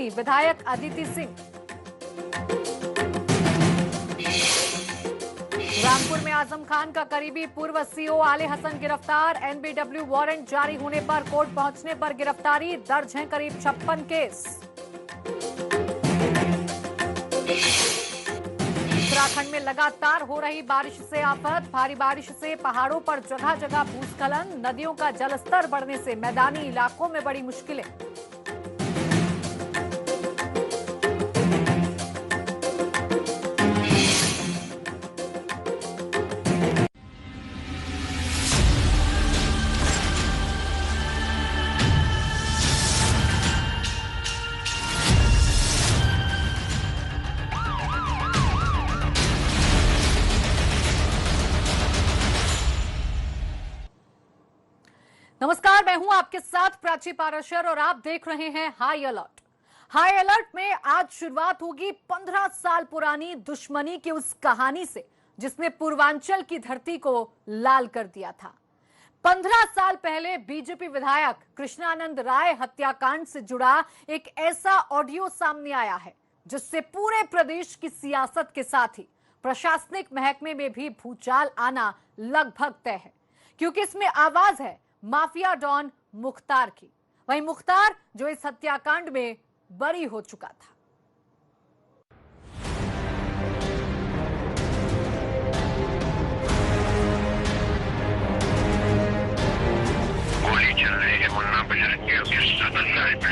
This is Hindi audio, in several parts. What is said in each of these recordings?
दुश्मनी, विधायक अदिति सिंह। रामपुर में आजम खान का करीबी पूर्व सीओ आले हसन गिरफ्तार। एनबीडब्ल्यू वारंट जारी होने पर कोर्ट पहुंचने पर गिरफ्तारी। दर्ज हैं करीब 56 केस। उत्तराखंड में लगातार हो रही बारिश से आफत। भारी बारिश से पहाड़ों पर जगह जगह भूस्खलन, नदियों का जलस्तर बढ़ने से मैदानी इलाकों में बड़ी मुश्किलें। नमस्कार, मैं हूं आपके साथ प्राची पाराशर और आप देख रहे हैं हाई अलर्ट। हाई अलर्ट में आज शुरुआत होगी 15 साल पुरानी दुश्मनी की उस कहानी से जिसने पूर्वांचल की धरती को लाल कर दिया था। 15 साल पहले बीजेपी विधायक कृष्णानंद राय हत्याकांड से जुड़ा एक ऐसा ऑडियो सामने आया है जिससे पूरे प्रदेश की सियासत के साथ ही प्रशासनिक महकमे में भी भूचाल आना लगभग तय है, क्योंकि इसमें आवाज है माफिया डॉन मुख्तार की। वही मुख्तार जो इस हत्याकांड में बरी हो चुका था। गोली चल रही है मुन्ना बजरंगी और कृष्णानंद राय पे।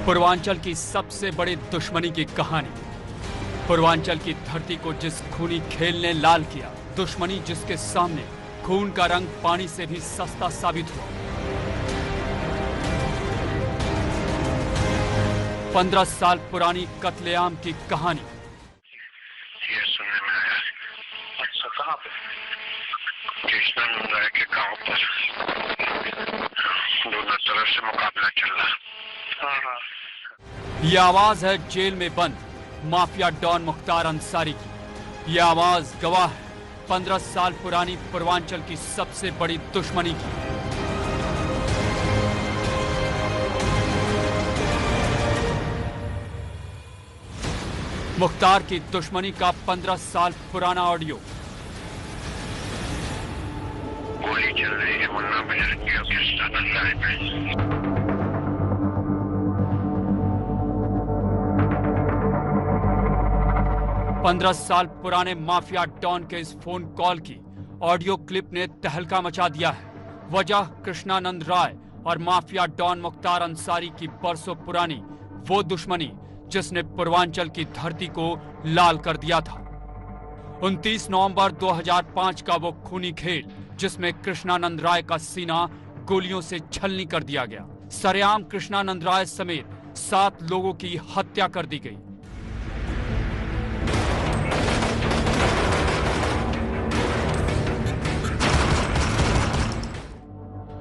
पूर्वांचल की सबसे बड़ी दुश्मनी की कहानी। पूर्वांचल की धरती को जिस खूनी खेल ने लाल किया, दुश्मनी जिसके सामने खून का रंग पानी से भी सस्ता साबित हुआ। 15 साल पुरानी कत्लेआम की कहानी। ये सुनने में आया है। अच्छा, कहाँ पे? कृष्णानंद राय के गांव पर दोनों तरफ से मुकाबला चल रहा। ये आवाज है जेल में बंद माफिया डॉन मुख्तार अंसारी की। ये आवाज गवाह है 15 साल पुरानी पूर्वांचल की सबसे बड़ी दुश्मनी की। मुख्तार की दुश्मनी का 15 साल पुराना ऑडियो। गोली चल रही है मुन्ना बजरंगी और कृष्णानंद राय पे। 15 साल पुराने माफिया डॉन के इस फोन कॉल की ऑडियो क्लिप ने तहलका मचा दिया है। वजह कृष्णानंद राय और माफिया डॉन मुख्तार अंसारी की बरसों पुरानी वो दुश्मनी जिसने पूर्वांचल की धरती को लाल कर दिया था। 29 नवंबर 2005 का वो खूनी खेल जिसमें कृष्णानंद राय का सीना गोलियों से छलनी कर दिया गया। सरेआम कृष्णानंद राय समेत 7 लोगों की हत्या कर दी गई।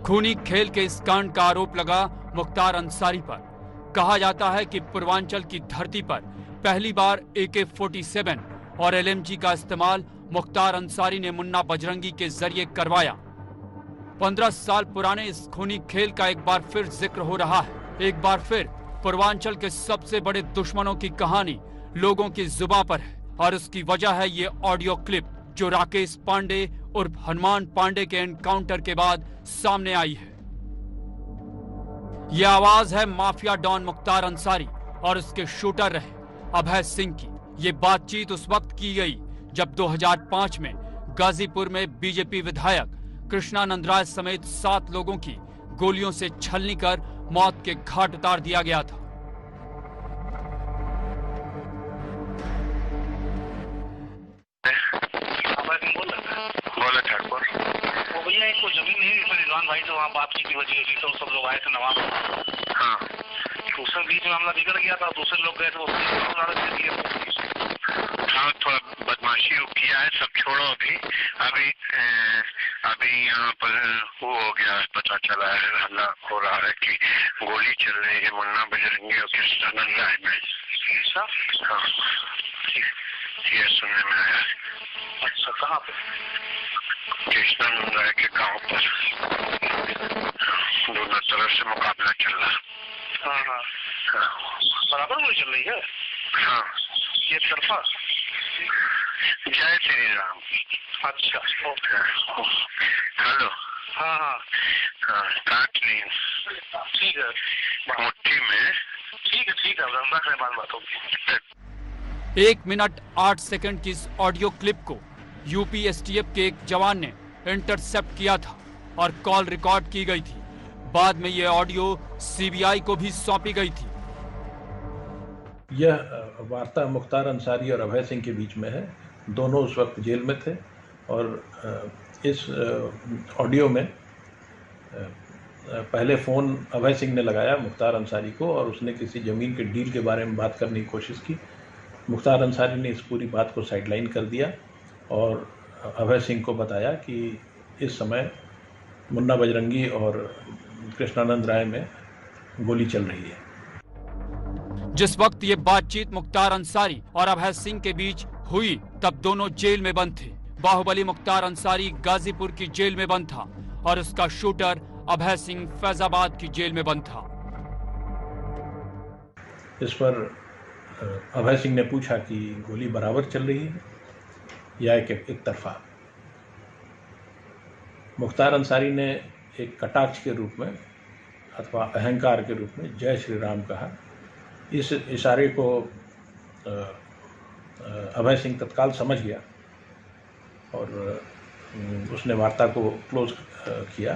खूनी खेल के इस कांड का आरोप लगा मुख्तार अंसारी पर। कहा जाता है कि पूर्वांचल की धरती पर पहली बार AK-47 और LMG का इस्तेमाल मुख्तार अंसारी ने मुन्ना बजरंगी के जरिए करवाया। 15 साल पुराने इस खूनी खेल का एक बार फिर जिक्र हो रहा है। एक बार फिर पूर्वांचल के सबसे बड़े दुश्मनों की कहानी लोगों की जुबां पर है और उसकी वजह है ये ऑडियो क्लिप जो राकेश पांडे उर्फ हनुमान पांडे के एनकाउंटर के बाद सामने आई है। यह आवाज है माफिया डॉन मुख्तार अंसारी और उसके शूटर रहे अभय सिंह की। ये बातचीत उस वक्त की गई जब 2005 में गाजीपुर में बीजेपी विधायक कृष्णानंद राय समेत 7 लोगों की गोलियों से छलनी कर मौत के घाट उतार दिया गया था। बोला ठाकुर। वो भैया एक जमीन नहीं इसमें रिजवान भाई से वहाँ बातचीत की वजह थी, तो सब लोग आए थे नवाब। हाँ, उसमें बीच में मामला बिगड़ गया था, दूसरे लोग गए थे वो हाँ, थोड़ा बदमाशी किया है, सब छोड़ो अभी। अभी यहाँ पर वो हो गया, पता चला है, हल्ला हो रहा है कि गोली चल रही है मुन्ना बजरंगी और कृष्णानंद राय में। हाँ, ये सुनने में आया। अच्छा, कहाँ पे? कृष्णानंद राय के गांव पर दोनों तरफ से मुकाबला चल रहा। हाँ हाँ, बराबर गोली चल रही है? हाँ, ये तरफा? जय श्री राम। अच्छा, ओके। हेलो। हाँ हाँ, काट ली ठीक है, मुट्ठी में। ठीक है, रख रहे, बात होगी। 1 मिनट 8 सेकंड की इस ऑडियो क्लिप को यूपी एसटीएफ के एक जवान ने इंटरसेप्ट किया था और कॉल रिकॉर्ड की गई थी। बाद में ये ऑडियो सीबीआई को भी सौंपी गई थी। यह वार्ता मुख्तार अंसारी और अभय सिंह के बीच में है। दोनों उस वक्त जेल में थे और इस ऑडियो में पहले फ़ोन अभय सिंह ने लगाया मुख्तार अंसारी को और उसने किसी ज़मीन के डील के बारे में बात करने की कोशिश की। मुख्तार अंसारी ने इस पूरी बात को साइडलाइन कर दिया और अभय सिंह को बताया कि इस समय मुन्ना बजरंगी और कृष्णानंद राय में गोली चल रही है। जिस वक्त ये बातचीत मुख्तार अंसारी और अभय सिंह के बीच हुई तब दोनों जेल में बंद थे। बाहुबली मुख्तार अंसारी गाजीपुर की जेल में बंद था और उसका शूटर अभय सिंह फैजाबाद की जेल में बंद था। इस पर अभय सिंह ने पूछा कि गोली बराबर चल रही है या एक तरफा। मुख्तार अंसारी ने एक कटाक्ष के रूप में अथवा अहंकार के रूप में जय श्री राम कहा। इस इशारे को अभय सिंह तत्काल समझ गया और उसने वार्ता को क्लोज किया।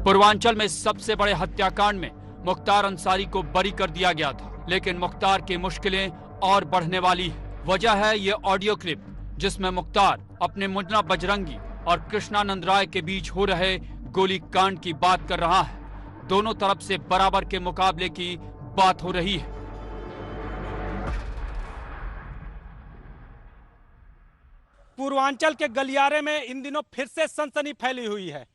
पूर्वांचल में सबसे बड़े हत्याकांड में मुख्तार अंसारी को बरी कर दिया गया था, लेकिन मुख्तार की मुश्किलें और बढ़ने वाली है। वजह है ये ऑडियो क्लिप जिसमें मुख्तार अपने मुन्ना बजरंगी और कृष्णानंद राय के बीच हो रहे गोली कांड की बात कर रहा है। दोनों तरफ से बराबर के मुकाबले की बात हो रही है। पूर्वांचल के गलियारे में इन दिनों फिर से सनसनी फैली हुई है।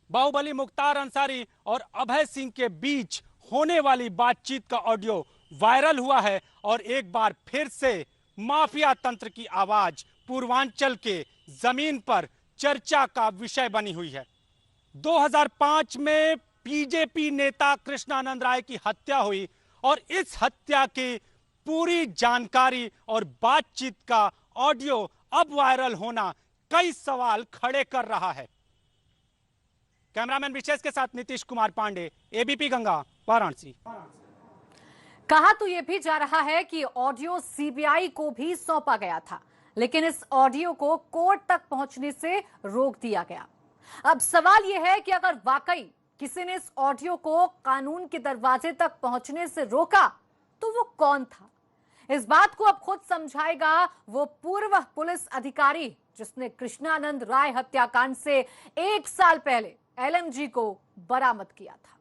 बाहुबली मुख्तार अंसारी और अभय सिंह के बीच होने वाली बातचीत का ऑडियो वायरल हुआ है और एक बार फिर से माफिया तंत्र की आवाज पूर्वांचल के जमीन पर चर्चा का विषय बनी हुई है। 2005 में बीजेपी नेता कृष्णानंद राय की हत्या हुई और इस हत्या की पूरी जानकारी और बातचीत का ऑडियो अब वायरल होना कई सवाल खड़े कर रहा है। कैमरामैन विशेष के साथ नीतीश कुमार पांडे, एबीपी गंगा, वाराणसी। कहा तो यह भी जा रहा है कि ऑडियो सीबीआई को भी सौंपा गया था, लेकिन इस ऑडियो को कोर्ट तक पहुंचने से रोक दिया गया। अब सवाल यह है कि अगर वाकई किसी ने इस ऑडियो को कानून के दरवाजे तक पहुंचने से रोका तो वो कौन था? इस बात को अब खुद समझाएगा वो पूर्व पुलिस अधिकारी जिसने कृष्णानंद राय हत्याकांड से 1 साल पहले एलएमजी को बरामद किया था।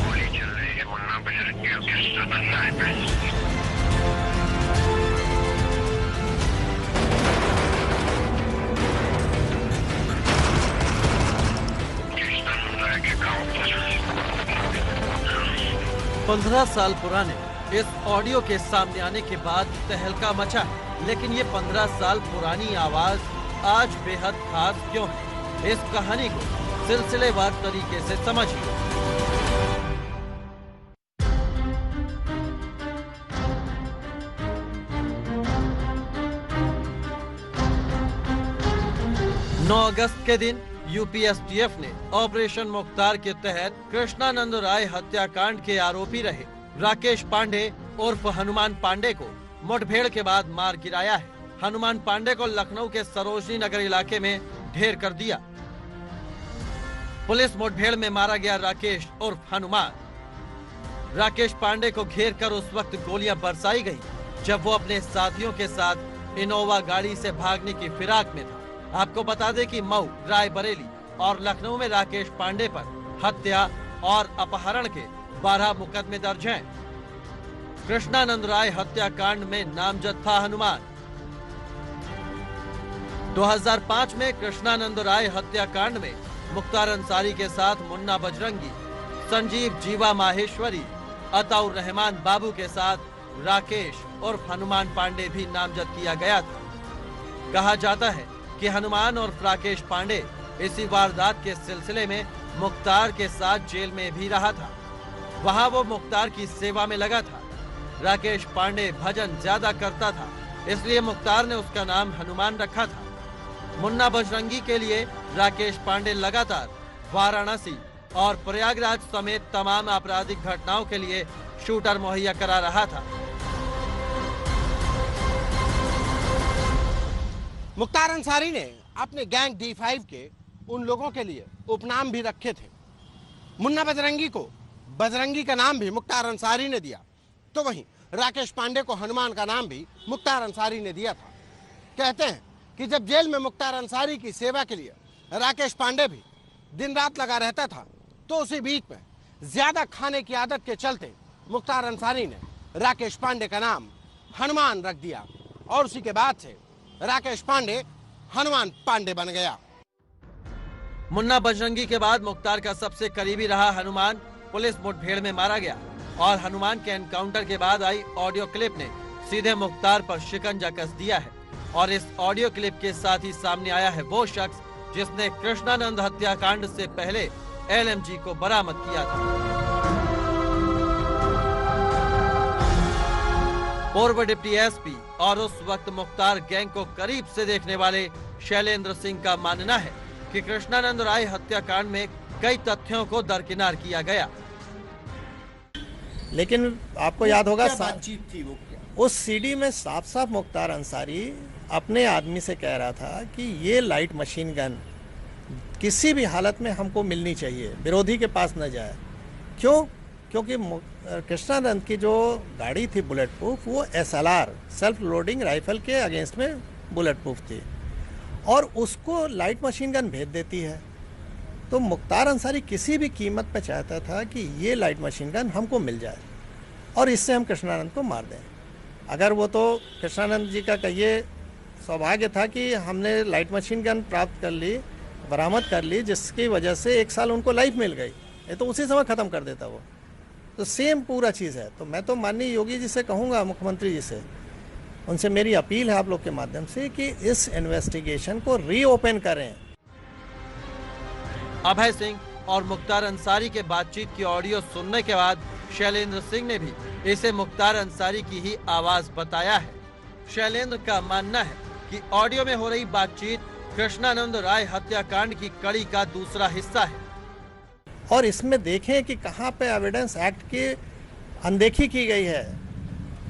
गोली चल रही है मुन्ना बजरंगी और कृष्णानंद राय में। कृष्णानंद राय के गांव पर 15 साल पुराने इस ऑडियो के सामने आने के बाद तहलका मचा है, लेकिन ये 15 साल पुरानी आवाज आज बेहद खास क्यों है? इस कहानी को सिलसिलेवार तरीके से समझिए। नौ अगस्त के दिन यूपीएसटीएफ ने ऑपरेशन मुख्तार के तहत कृष्णानंद राय हत्याकांड के आरोपी रहे राकेश पांडे उर्फ हनुमान पांडे को मुठभेड़ के बाद मार गिराया है। हनुमान पांडे को लखनऊ के सरोजनी नगर इलाके में ढेर कर दिया। पुलिस मुठभेड़ में मारा गया राकेश उर्फ हनुमान। राकेश पांडे को घेर कर उस वक्त गोलियां बरसाई गई जब वो अपने साथियों के साथ इनोवा गाड़ी से भागने की फिराक में था। आपको बता दें कि मऊ, रायबरेली और लखनऊ में राकेश पांडे पर हत्या और अपहरण के 12 मुकदमे दर्ज हैं। कृष्णानंद राय हत्याकांड में नामजद था हनुमान। 2005 में कृष्णानंद राय हत्याकांड में मुख्तार अंसारी के साथ मुन्ना बजरंगी, संजीव जीवा माहेश्वरी, अताउर रहमान बाबू के साथ राकेश और हनुमान पांडे भी नामजद किया गया था। कहा जाता है कि हनुमान और राकेश पांडे इसी वारदात के सिलसिले में मुख्तार के साथ जेल में भी रहा था। वहां वो मुख्तार की सेवा में लगा था। राकेश पांडे भजन ज्यादा करता था, इसलिए मुख्तार ने उसका नाम हनुमान रखा था। मुन्ना बजरंगी के लिए राकेश पांडे लगातार वाराणसी और प्रयागराज समेत तमाम आपराधिक घटनाओं के लिए शूटर मुहैया करा रहा था। मुख्तार अंसारी ने अपने गैंग D5 के उन लोगों के लिए उपनाम भी रखे थे। मुन्ना बजरंगी को बजरंगी का नाम भी मुख्तार अंसारी ने दिया, तो वहीं राकेश पांडे को हनुमान का नाम भी मुख्तार अंसारी ने दिया था। कहते हैं कि जब जेल में मुख्तार अंसारी की सेवा के लिए राकेश पांडे भी दिन रात लगा रहता था, तो उसी बीच में ज्यादा खाने की आदत के चलते मुख्तार अंसारी ने राकेश पांडे का नाम हनुमान रख दिया और उसी के बाद से राकेश पांडे हनुमान पांडे बन गया। मुन्ना बजरंगी के बाद मुख्तार का सबसे करीबी रहा हनुमान पुलिस मुठभेड़ में मारा गया और हनुमान के एनकाउंटर के बाद आई ऑडियो क्लिप ने सीधे मुख्तार पर शिकंजा कस दिया है। और इस ऑडियो क्लिप के साथ ही सामने आया है वो शख्स जिसने कृष्णानंद हत्याकांड से पहले LMG को बरामद किया था। पूर्व डिप्टी SP और उस वक्त मुख्तार गैंग को करीब से देखने वाले शैलेंद्र सिंह का मानना है कि कृष्णानंद राय हत्याकांड में कई तथ्यों को दरकिनार किया गया। लेकिन आपको याद होगा बातचीत थी वो क्या? उस CD में साफ साफ मुख्तार अंसारी अपने आदमी से कह रहा था कि ये लाइट मशीन गन किसी भी हालत में हमको मिलनी चाहिए, विरोधी के पास न जाए। क्यों? क्योंकि कृष्णानंद की जो गाड़ी थी बुलेट प्रूफ, वो SLR सेल्फ लोडिंग राइफल के अगेंस्ट में बुलेट प्रूफ थी और उसको लाइट मशीन गन भेज देती है। तो मुख्तार अंसारी किसी भी कीमत पर चाहता था कि ये लाइट मशीन गन हमको मिल जाए और इससे हम कृष्णानंद को मार दें। अगर वो तो कृष्णानंद जी का ये सौभाग्य था कि हमने लाइट मशीन गन प्राप्त कर ली, बरामद कर ली, जिसकी वजह से 1 साल उनको लाइफ मिल गई। ये तो उसी समय ख़त्म कर देता वो। तो सेम पूरा चीज़ है। तो मैं तो माननीय योगी जी से कहूँगा, मुख्यमंत्री जी से, उनसे मेरी अपील है आप लोग के माध्यम से कि इस इन्वेस्टिगेशन को रीओपन करें। अभय सिंह और मुख्तार अंसारी के बातचीत की ऑडियो सुनने के बाद शैलेंद्र सिंह ने भी इसे मुख्तार अंसारी की ही आवाज बताया है। शैलेंद्र का मानना है कि ऑडियो में हो रही बातचीत कृष्णानंद राय हत्याकांड की कड़ी का दूसरा हिस्सा है और इसमें देखें कि कहाँ पे एविडेंस एक्ट की अनदेखी की गई है,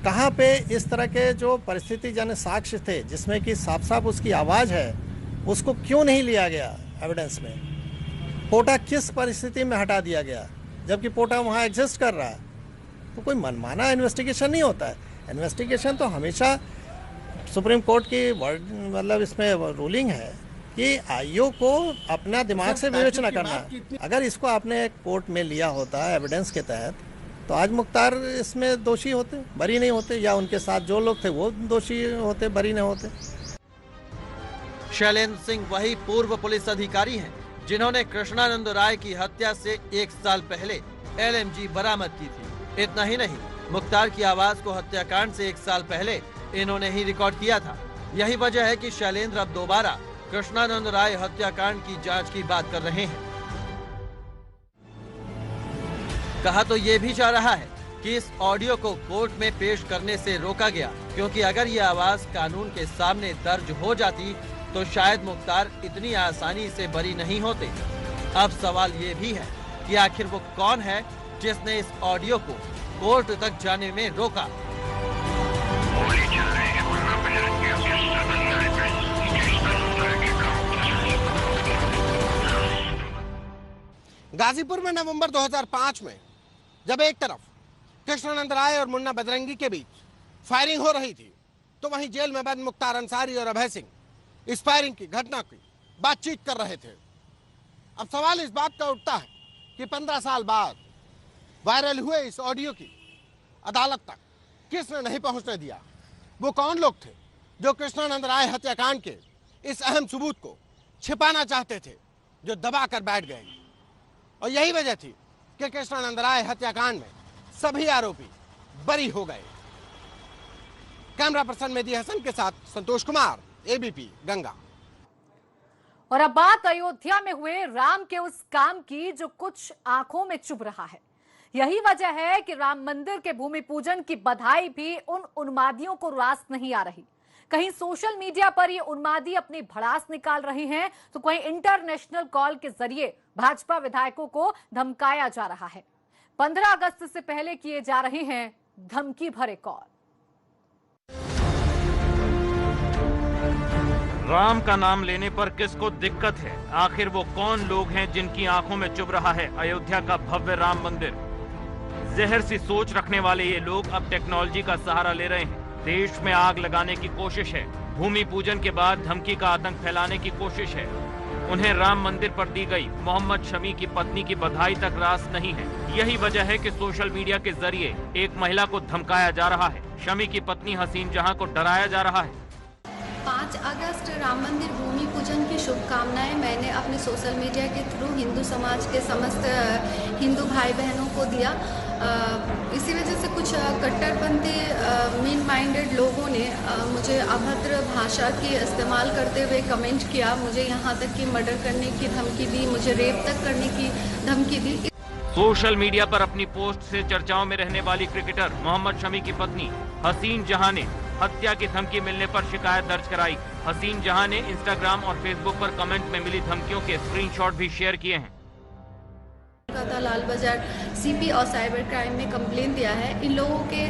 कहाँ पे इस तरह के जो परिस्थिति जन साक्ष्य थे जिसमें कि साफ साफ उसकी आवाज़ है, उसको क्यों नहीं लिया गया एविडेंस में। पोटा किस परिस्थिति में हटा दिया गया जबकि पोटा वहाँ एग्जिस्ट कर रहा है। तो कोई मनमाना इन्वेस्टिगेशन नहीं होता है। इन्वेस्टिगेशन तो हमेशा सुप्रीम कोर्ट की मतलब इसमें रूलिंग है कि आयोग को अपना दिमाग से विवेचना करना है। अगर इसको आपने कोर्ट में लिया होता है एविडेंस के तहत, तो आज मुख्तार इसमें दोषी होते, बरी नहीं होते, या उनके साथ जो लोग थे वो दोषी होते, बरी नहीं होते। शैलेंद्र सिंह वही पूर्व पुलिस अधिकारी हैं जिन्होंने कृष्णानंद राय की हत्या से 1 साल पहले LMG बरामद की थी। इतना ही नहीं, मुख्तार की आवाज को हत्याकांड से 1 साल पहले इन्होंने ही रिकॉर्ड किया था। यही वजह है कि शैलेंद्र अब दोबारा कृष्णानंद राय हत्याकांड की जांच की बात कर रहे हैं। कहा तो ये भी जा रहा है कि इस ऑडियो को कोर्ट में पेश करने से रोका गया क्योंकि अगर ये आवाज कानून के सामने दर्ज हो जाती तो शायद मुख्तार इतनी आसानी से बरी नहीं होते। अब सवाल ये भी है कि आखिर वो कौन है जिसने इस ऑडियो को कोर्ट तक जाने में रोका। गोली चल रही है, मुन्ना बजरंगी और कृष्णानंद राय पे, कृष्णानंद राय के गांव पर। गाजीपुर में नवंबर 2005 में जब एक तरफ कृष्णानंद राय और मुन्ना बजरंगी के बीच फायरिंग हो रही थी, तो वहीं जेल में बंद मुख्तार अंसारी और अभय सिंह इस फायरिंग की घटना की बातचीत कर रहे थे। अब सवाल इस बात का उठता है कि 15 साल बाद वायरल हुए इस ऑडियो की अदालत तक किसने नहीं पहुंचने दिया। वो कौन लोग थे जो कृष्णानंद राय हत्याकांड के इस अहम सबूत को छिपाना चाहते थे जो दबा कर बैठ गए। और यही वजह थी कि कृष्णानंद राय हत्याकांड में सभी आरोपी बरी हो गए। कैमरा पर्सन मेहदी हसन के साथ संतोष कुमार, एबीपी गंगा। और अब बात अयोध्या में हुए राम के उस काम की जो कुछ आंखों में चुभ रहा है। यही वजह है कि राम मंदिर के भूमि पूजन की बधाई भी उन उन्मादियों को रास नहीं आ रही। कहीं सोशल मीडिया पर ये उन्मादी अपनी भड़ास निकाल रहे हैं तो कहीं इंटरनेशनल कॉल के जरिए भाजपा विधायकों को धमकाया जा रहा है। 15 अगस्त से पहले किए जा रहे हैं धमकी भरे कॉल। राम का नाम लेने पर किसको दिक्कत है? आखिर वो कौन लोग हैं जिनकी आंखों में चुभ रहा है अयोध्या का भव्य राम मंदिर? जहर सी सोच रखने वाले ये लोग अब टेक्नोलॉजी का सहारा ले रहे हैं। देश में आग लगाने की कोशिश है। भूमि पूजन के बाद धमकी का आतंक फैलाने की कोशिश है। उन्हें राम मंदिर पर दी गई मोहम्मद शमी की पत्नी की बधाई तक रास नहीं है। यही वजह है कि सोशल मीडिया के जरिए एक महिला को धमकाया जा रहा है। शमी की पत्नी हसीन जहां को डराया जा रहा है। 5 अगस्त राम मंदिर भूमि पूजन की शुभकामनाएं मैंने अपने सोशल मीडिया के थ्रू हिंदू समाज के समस्त हिंदू भाई बहनों को दिया। इसी वजह से कुछ कट्टरपंथी मीन माइंडेड लोगों ने मुझे अभद्र भाषा की इस्तेमाल करते हुए कमेंट किया। मुझे यहाँ तक कि मर्डर करने की धमकी दी, मुझे रेप तक करने की धमकी दी। सोशल मीडिया पर अपनी पोस्ट से चर्चाओं में रहने वाली क्रिकेटर मोहम्मद शमी की पत्नी हसीन जहां ने हत्या की धमकी मिलने पर शिकायत दर्ज कराई। हसीन जहां ने इंस्टाग्राम और फेसबुक पर कमेंट में मिली धमकियों के स्क्रीनशॉट भी शेयर किए हैं। लाल बाजार सीपी और साइबर क्राइम में कंप्लेन दिया है। इन लोगों के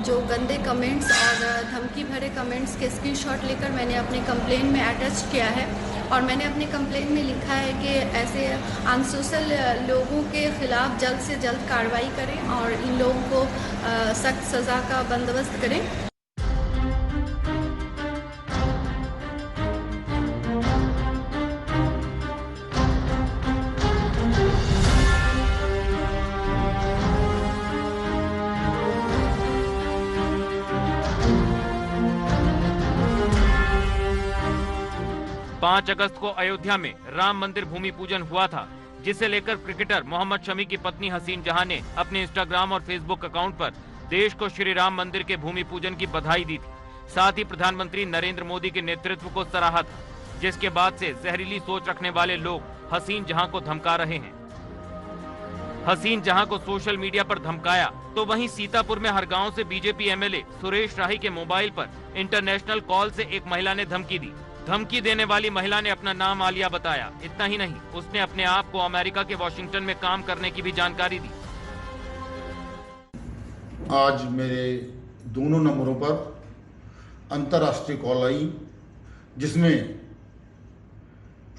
जो गंदे कमेंट्स और धमकी भरे कमेंट्स के स्क्रीनशॉट लेकर मैंने अपने कंप्लेन में अटैच किया है और मैंने अपने कंप्लेन में लिखा है कि ऐसे अनसोशल लोगों के खिलाफ जल्द से जल्द कार्रवाई करें और इन लोगों को सख्त सज़ा का बंदोबस्त करें। पाँच अगस्त को अयोध्या में राम मंदिर भूमि पूजन हुआ था, जिसे लेकर क्रिकेटर मोहम्मद शमी की पत्नी हसीन जहां ने अपने इंस्टाग्राम और फेसबुक अकाउंट पर देश को श्री राम मंदिर के भूमि पूजन की बधाई दी थी। साथ ही प्रधानमंत्री नरेंद्र मोदी के नेतृत्व को सराहा था, जिसके बाद से जहरीली सोच रखने वाले लोग हसीन जहां को धमका रहे हैं। हसीन जहां को सोशल मीडिया पर धमकाया तो वहीं सीतापुर में हरगांव से बीजेपी एमएलए सुरेश राही के मोबाइल पर इंटरनेशनल कॉल से एक महिला ने धमकी दी। धमकी देने वाली महिला ने अपना नाम आलिया बताया। इतना ही नहीं, उसने अपने आप को अमेरिका के वॉशिंगटन में काम करने की भी जानकारी दी। आज मेरे दोनों नंबरों पर अंतर्राष्ट्रीय कॉल आई, जिसमें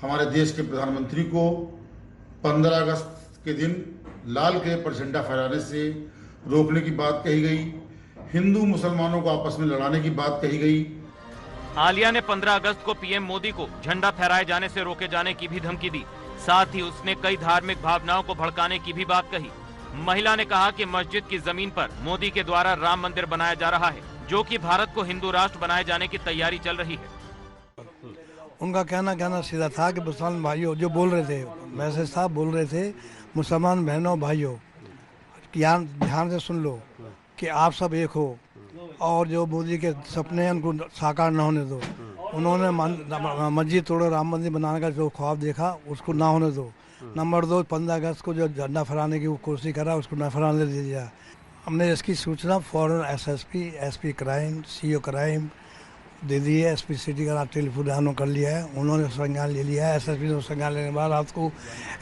हमारे देश के प्रधानमंत्री को 15 अगस्त के दिन लाल किले पर झंडा फहराने से रोकने की बात कही गई। हिंदू मुसलमानों को आपस में लड़ाने की बात कही गई। आलिया ने 15 अगस्त को पीएम मोदी को झंडा फहराए जाने से रोके जाने की भी धमकी दी। साथ ही उसने कई धार्मिक भावनाओं को भड़काने की भी बात कही। महिला ने कहा कि मस्जिद की जमीन पर मोदी के द्वारा राम मंदिर बनाया जा रहा है, जो कि भारत को हिंदू राष्ट्र बनाए जाने की तैयारी चल रही है। उनका कहना सीधा था कि मुसलमान भाइयों जो बोल रहे थे, मैसेज साहब बोल रहे थे, मुसलमान बहनों भाइयों ध्यान से सुन लो कि आप सब एक हो और जो मोदी के सपने हैं उनको साकार न होने दो। उन्होंने मस्जिद तोड़ो, राम मंदिर बनाने का जो ख्वाब देखा उसको ना होने दो। नंबर 2, 15 अगस्त को जो झंडा फहराने की वो कोशिश करा उसको न फहराने दीजिए। हमने इसकी सूचना फौरन SSP, SP crime, CO crime दे दी है। एसपी सिटी का रात टेलीफोन कर लिया है, उन्होंने संज्ञान ले लिया है। एसएसपी ने संज्ञान लेने के बाद रात को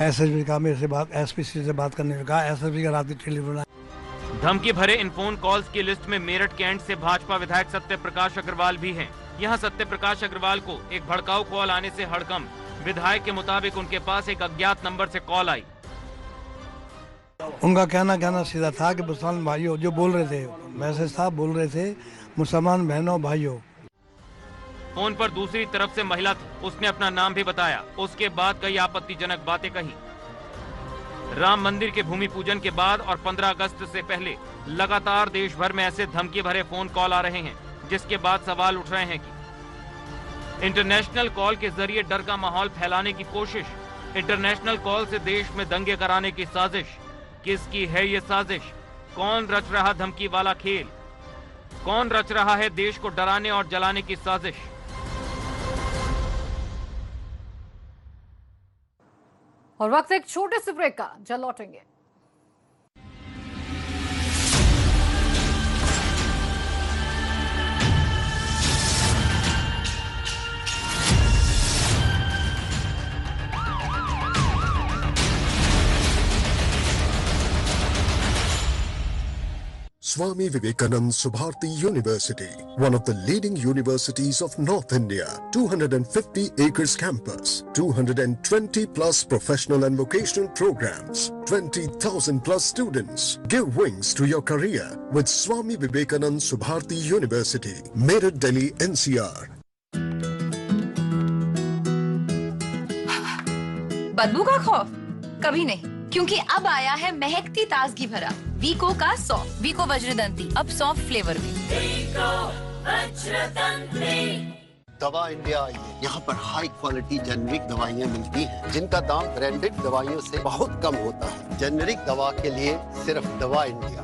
एसएसपी का मेरे से बात, एसपी से बात करने का, एसएसपी का रात टेलीफोन। धमकी भरे इन फोन कॉल्स की लिस्ट में मेरठ कैंट से भाजपा विधायक सत्य प्रकाश अग्रवाल भी हैं। यहां सत्य प्रकाश अग्रवाल को एक भड़काऊ कॉल आने से हड़कंप। विधायक के मुताबिक उनके पास एक अज्ञात नंबर से कॉल आई। उनका कहना सीधा था कि मुसलमान भाइयों जो बोल रहे थे, मैसेज साहब बोल रहे थे, मुसलमान बहनों भाइयों। फोन पर दूसरी तरफ से महिला थी, उसने अपना नाम भी बताया। उसके बाद कई आपत्तिजनक बातें कही। राम मंदिर के भूमि पूजन के बाद और 15 अगस्त से पहले लगातार देश भर में ऐसे धमकी भरे फोन कॉल आ रहे हैं, जिसके बाद सवाल उठ रहे हैं कि इंटरनेशनल कॉल के जरिए डर का माहौल फैलाने की कोशिश, इंटरनेशनल कॉल से देश में दंगे कराने की साजिश। किसकी है ये साजिश? कौन रच रहा धमकी वाला खेल? कौन रच रहा है देश को डराने और जलाने की साजिश? और वक्त एक छोटे से ब्रेक का, जल्द लौटेंगे। Swami Vivekananda Subharti University, one of the leading universities of North India, 250 acres campus, 220 plus professional and vocational programs, 20,000 plus students. Give wings to your career with Swami Vivekananda Subharti University, Meerut, Delhi, NCR. बदबू का खौफ कभी नहीं, क्योंकि अब आया है महकती ताजगी भरा वीको का सॉफ्ट वीको वज्रदंती, अब सॉफ्ट फ्लेवर में। वीको वज्रदंती। दवा इंडिया आई है। यहाँ पर हाई क्वालिटी जेनरिक दवाइयाँ मिलती हैं, जिनका दाम ब्रांडेड दवाइयों से बहुत कम होता है। जेनरिक दवा के लिए सिर्फ दवा इंडिया।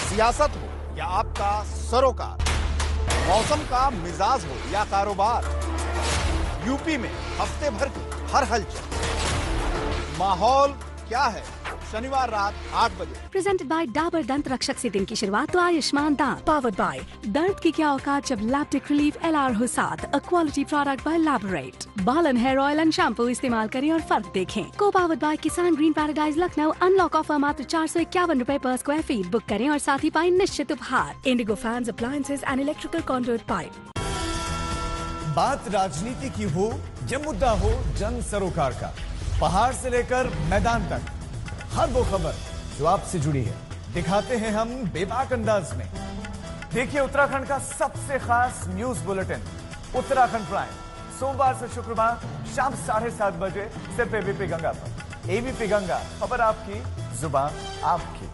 सियासत हो या आपका सरोकार, मौसम का मिजाज हो या कारोबार, यूपी में हफ्ते भर की हर हलचल, माहौल क्या है? शनिवार रात 8 बजे। प्रेजेंटेड बाय डाबर दंत रक्षक से दिन की शुरुआत तो आयुष्मान दांत। पावर्ड बाय दर्द की क्या औकात जब लैप्टिक रिलीफ LR हो साथ, अ क्वालिटी प्रोडक्ट बाय लैबोरेट। बाल and hair oil and shampoo इस्तेमाल करें और फर्क देखें। Co powered by Kisan Green Paradise Lucknow, unlock offer मात्र 451 रुपए पर स्क्वायर फीट। बुक करें और साथ ही पाएं निश्चित उपहार, Indigo fans, appliances and electrical conduit pipe. बात राजनीति की हो या मुद्दा हो जन सरोकार का, पहाड़ से लेकर मैदान तक हर वो खबर जो आपसे जुड़ी है दिखाते हैं हम बेबाक अंदाज में। देखिए उत्तराखंड का सबसे खास न्यूज बुलेटिन उत्तराखंड प्राइम, सोमवार से शुक्रवार शाम 7:30 बजे सिर्फ एबीपी गंगा पर। एबीपी गंगा, खबर आपकी, जुबान आपकी।